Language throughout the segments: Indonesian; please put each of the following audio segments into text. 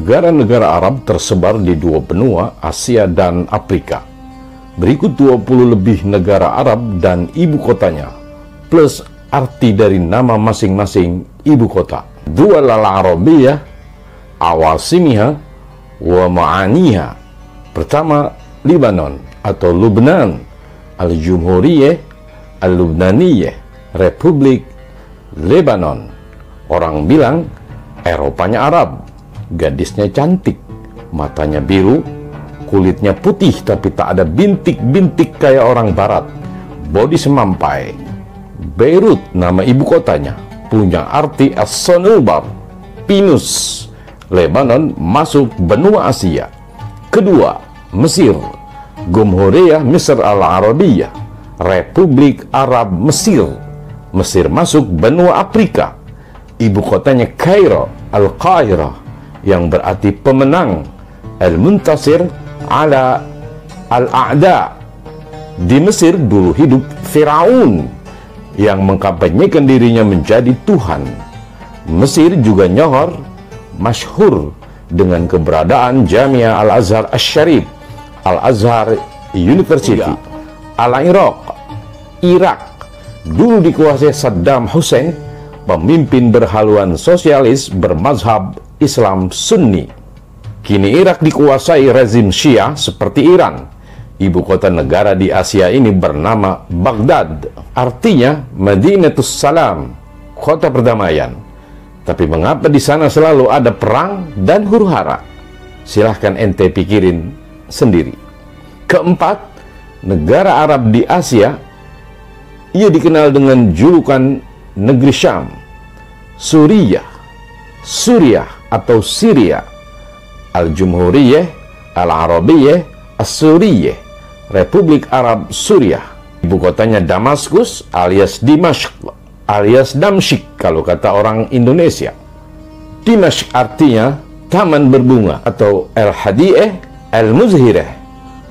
Negara-negara Arab tersebar di dua benua, Asia dan Afrika. Berikut 20 lebih negara Arab dan ibu kotanya, plus arti dari nama masing-masing ibu kota. Dual al-Arabiyah, awasimiha, wa ma'aniha. Pertama, Lebanon atau Lubnan, Al-Jumhuriyah, Al-Lubnaniyah, Republik Lebanon. Orang bilang Eropanya Arab, gadisnya cantik, matanya biru, kulitnya putih tapi tak ada bintik-bintik kayak orang barat, bodi semampai. Beirut, nama ibu kotanya, punya arti as-Sanubar, pinus. Lebanon masuk benua Asia. Kedua, Mesir, Jumhuriyah Misr al-Arabiyah, Republik Arab Mesir. Mesir masuk benua Afrika. Ibu kotanya Kairo, Al-Qairah, yang berarti pemenang, Al-Muntasir ala Al-A'da. Di Mesir dulu hidup Firaun yang mengkampanyekan dirinya menjadi Tuhan. Mesir juga nyohor masyhur dengan keberadaan Jamia Al-Azhar Asy-Syarif, Al-Azhar University. Al-Iraq, Irak, dulu dikuasai Saddam Hussein, pemimpin berhaluan sosialis bermazhab Islam Sunni. Kini Irak dikuasai rezim Syiah seperti Iran. Ibu kota negara di Asia ini bernama Baghdad, artinya Madinatus Salam, kota perdamaian. Tapi mengapa di sana selalu ada perang dan huru-hara? Silahkan ente pikirin sendiri. Keempat, negara Arab di Asia, ia dikenal dengan julukan negeri Syam, Suriah atau Syria, Al-Jumhuriyah, Al-Arabiyah, As-Suriyah, Republik Arab Suriah. Ibu kotanya Damaskus alias Dimashq alias Damsyik kalau kata orang Indonesia. Dimashq artinya taman berbunga atau Al-Hadi'ah Al-Muzhirah.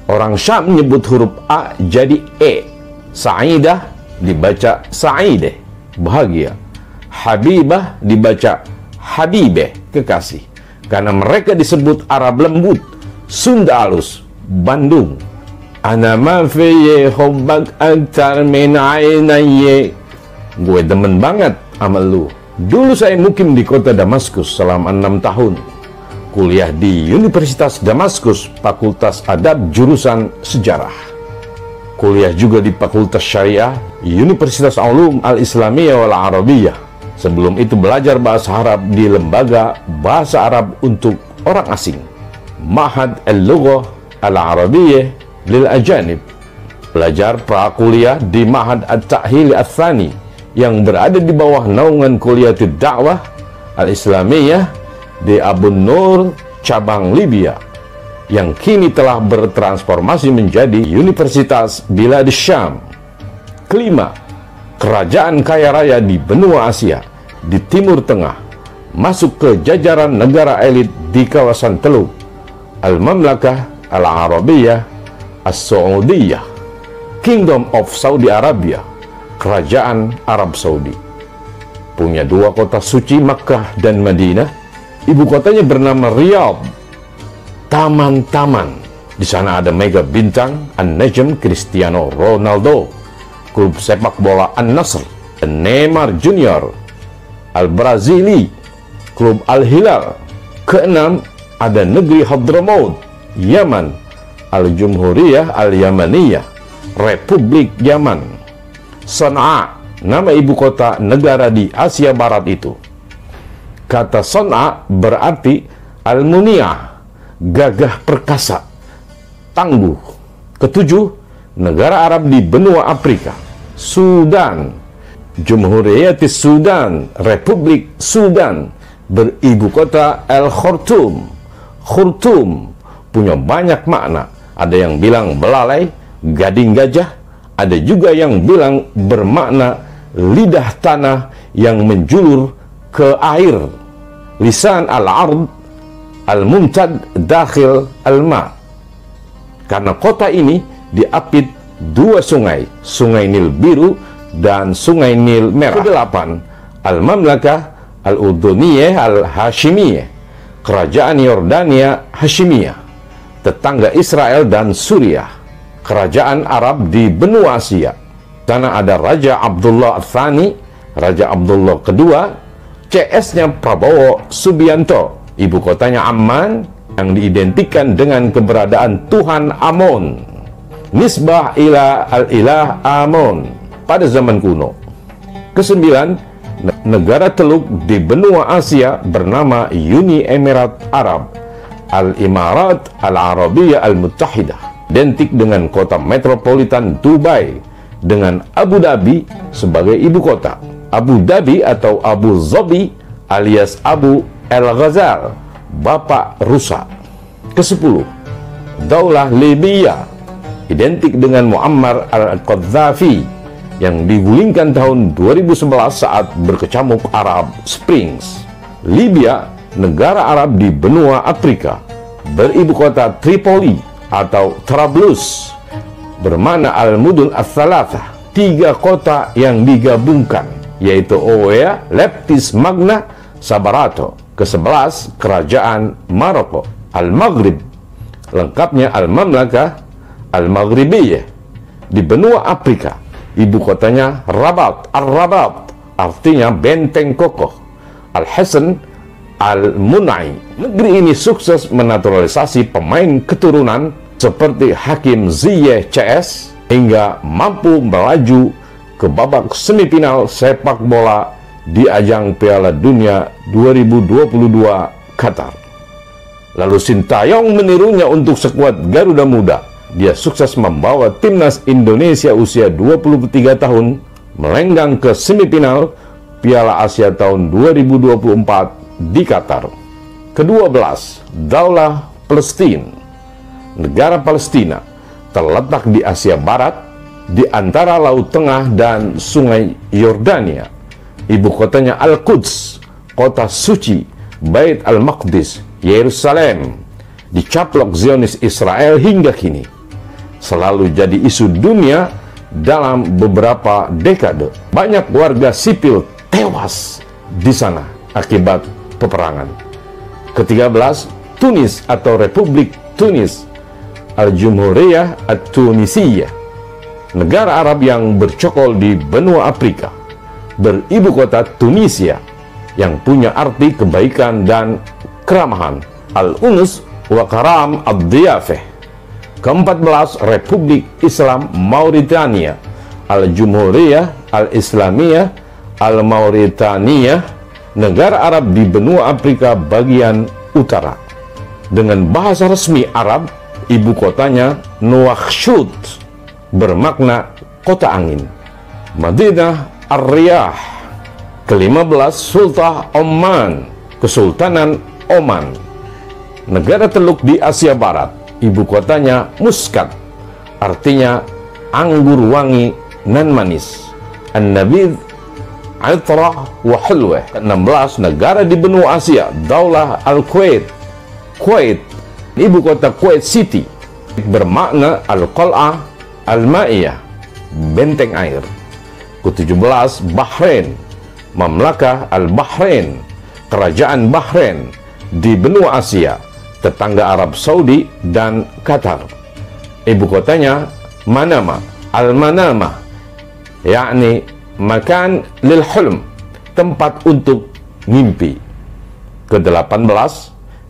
Orang Syam menyebut huruf A jadi E. Sa'idah dibaca Sa'ideh, bahagia. Habibah dibaca Habibeh, kekasih. Karena mereka disebut Arab lembut, Sunda halus, Bandung. Ana ma fi hubbak aktar min ainayya. Gue demen banget sama lu. Dulu saya mukim di kota Damaskus selama 6 tahun. Kuliah di Universitas Damaskus, Fakultas Adab jurusan Sejarah. Kuliah juga di Fakultas Syariah, Universitas Ulum Al-Islamiyah wal Arabiyah. Sebelum itu belajar bahasa Arab di Lembaga Bahasa Arab untuk Orang Asing, Ma'had Al-Lughah Al-Arabiyyah lil Ajanib. Belajar prakuliah di Ma'had At-Ta'hil Ats-Tsani yang berada di bawah naungan Kuliatud Da'wah Al-Islamiyah di Abu Nur, cabang Libya, yang kini telah bertransformasi menjadi Universitas Bilad Syam. Kelima, kerajaan kaya raya di benua Asia, di Timur Tengah, masuk ke jajaran negara elit di kawasan Teluk, Al-Mamlakah Al-Arabiyah As-Saudiyah, Kingdom of Saudi Arabia, Kerajaan Arab Saudi. Punya dua kota suci, Makkah dan Madinah. Ibu kotanya bernama Riyadh. Taman-taman. Di sana ada mega bintang An-Najm Cristiano Ronaldo, klub sepak bola An-Nasr, Neymar Junior, Al-Brazili, klub Al-Hilal. Keenam, ada negeri Hadramaut, Yaman, Al-Jumhuriyah Al-Yamaniyah, Republik Yaman. Sana'a, nama ibu kota negara di Asia Barat itu. Kata Sana'a berarti Al-Muniyah, gagah perkasa, tangguh. Ketujuh, negara Arab di benua Afrika, Sudan, Jumhuriyatis Sudan, Republik Sudan, beribu kota Al-Khartoum. Khartoum punya banyak makna. Ada yang bilang belalai, gading gajah. Ada juga yang bilang bermakna lidah tanah yang menjulur ke air. Lisan al-ard al-mumtad dakhil al-ma. Karena kota ini diapit dua sungai, Sungai Nil Biru dan Sungai Nil Merah. Kedelapan, Al-Mamlakah Al-Urduniyah Al-Hashimiyah, Kerajaan Yordania Hashimiyah, tetangga Israel dan Suriah. Kerajaan Arab di benua Asia. Sana ada Raja Abdullah Ats-Tsani, Raja Abdullah kedua. CS-nya Prabowo Subianto, ibu kotanya Amman, yang diidentikan dengan keberadaan Tuhan Amon. Nisbah ila al-ilah Amon pada zaman kuno. Kesembilan, negara teluk di benua Asia bernama Uni Emirat Arab, Al-Imarat Al-Arabiyah Al-Muttahidah, identik dengan kota metropolitan Dubai dengan Abu Dhabi sebagai ibu kota. Abu Dhabi atau Abu Zabi alias Abu El-Ghazal, Bapak Rusa. Ke-10, Daulah Libya, identik dengan Muammar al-Qaddafi, yang digulingkan tahun 2011 saat berkecamuk Arab Springs. Libya, negara Arab di benua Afrika, beribu kota Tripoli atau Trablus, bermakna Al-Mudun Ats-Tsalatsa, 3 kota yang digabungkan, yaitu Owea, Leptis Magna, Sabarato. Ke-11, Kerajaan Maroko, Al-Maghrib, lengkapnya Al-Mamlakah Al-Maghribiyah, di benua Afrika. Ibu kotanya Rabat, Ar-Rabat, artinya benteng kokoh. Al-Hasan Al-Munai. Negeri ini sukses menaturalisasi pemain keturunan seperti Hakim Ziyech CS hingga mampu melaju ke babak semifinal sepak bola di ajang Piala Dunia 2022 Qatar. Lalu Sintayong menirunya untuk skuad Garuda Muda. Dia sukses membawa timnas Indonesia usia 23 tahun melenggang ke semifinal Piala Asia tahun 2024 di Qatar. Ke-12, Daulah Palestina. Negara Palestina terletak di Asia Barat, di antara Laut Tengah dan Sungai Yordania. Ibu kotanya Al-Quds, kota suci, Bait Al-Maqdis, Yerusalem, dicaplok Zionis Israel hingga kini. Selalu jadi isu dunia dalam beberapa dekade. Banyak warga sipil tewas di sana akibat peperangan. Ke-13, Tunis atau Republik Tunis, Al-Jumhuriyah At-Tunisiyah, negara Arab yang bercokol di benua Afrika, beribu kota Tunisia, yang punya arti kebaikan dan keramahan, Al-Unus wa Karam Ad-Diyafah. Ke-14, Republik Islam Mauritania, Al-Jumhuriyah Al-Islamiyah Al-Mauritania, negara Arab di benua Afrika bagian utara. Dengan bahasa resmi Arab, ibu kotanya Nouakchott, bermakna kota angin. Madinah Ar-Riyah. Ke-15, Sultan Oman, Kesultanan Oman, negara teluk di Asia Barat. Ibu kotanya Muscat, artinya anggur wangi nan manis. An-Nabidh, Aitrah wa Hulwah. Ke-16, negara di benua Asia, Daulah Al-Kuwait. Kuwait, ibu kota Kuwait City, bermakna Al-Qal'ah Al-Ma'iyah, benteng air. Ke-17, Bahrain, Mamlakah Al-Bahrain, kerajaan Bahrain di benua Asia, tetangga Arab Saudi dan Qatar. Ibu kotanya Manama, Al-Manama, yakni makan lil hulm, tempat untuk mimpi. Ke-18,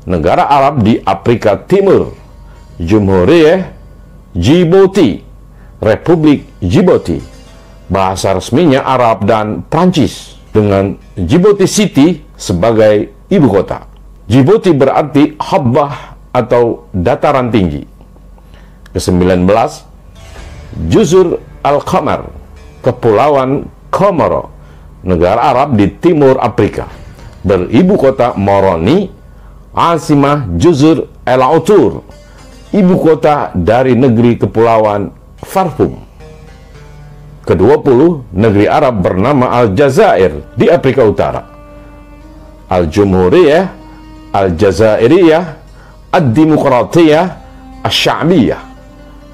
negara Arab di Afrika Timur, Jumhuriyah Djibouti, Republik Djibouti, bahasa resminya Arab dan Prancis, dengan Djibouti City sebagai ibu kota. Djibouti berarti habbah atau dataran tinggi. Ke-19, Juzur Al-Qamar, Kepulauan Komoro, negara Arab di timur Afrika, beribu kota Moroni, Asimah Juzur El-Autur, ibu kota dari negeri Kepulauan Farfum. Ke-20, negeri Arab bernama Aljazair di Afrika Utara. Al-Jumhuriyah Al-Jazairiyah Ad-Demokratiyah Asy-Sya'biyah,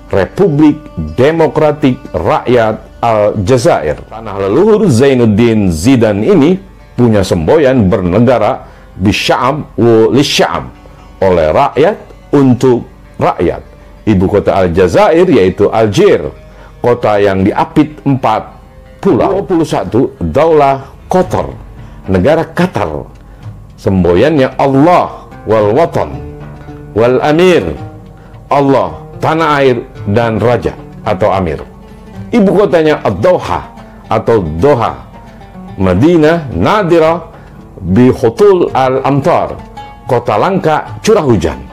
Republik Demokratik Rakyat Aljazair. Tanah leluhur Zainuddin Zidane ini punya semboyan bernegara bisya'ab wa lisya'ab, oleh rakyat untuk rakyat. Ibu kota Aljazair yaitu Algier, kota yang diapit 4 pulau. 21 Daulah Qatar, negara Qatar, semboyannya Allah wal watan wal amir, Allah, tanah air, dan raja atau amir. Ibu kotanya Ad-Dauha atau Doha, Madinah Nadira bi khutul al-amtar, kota langka curah hujan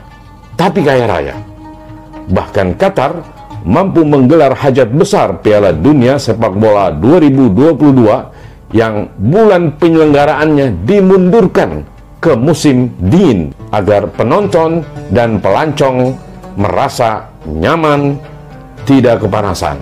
tapi kaya raya. Bahkan Qatar mampu menggelar hajat besar Piala Dunia Sepak Bola 2022 yang bulan penyelenggaraannya dimundurkan ke musim dingin agar penonton dan pelancong merasa nyaman, tidak kepanasan.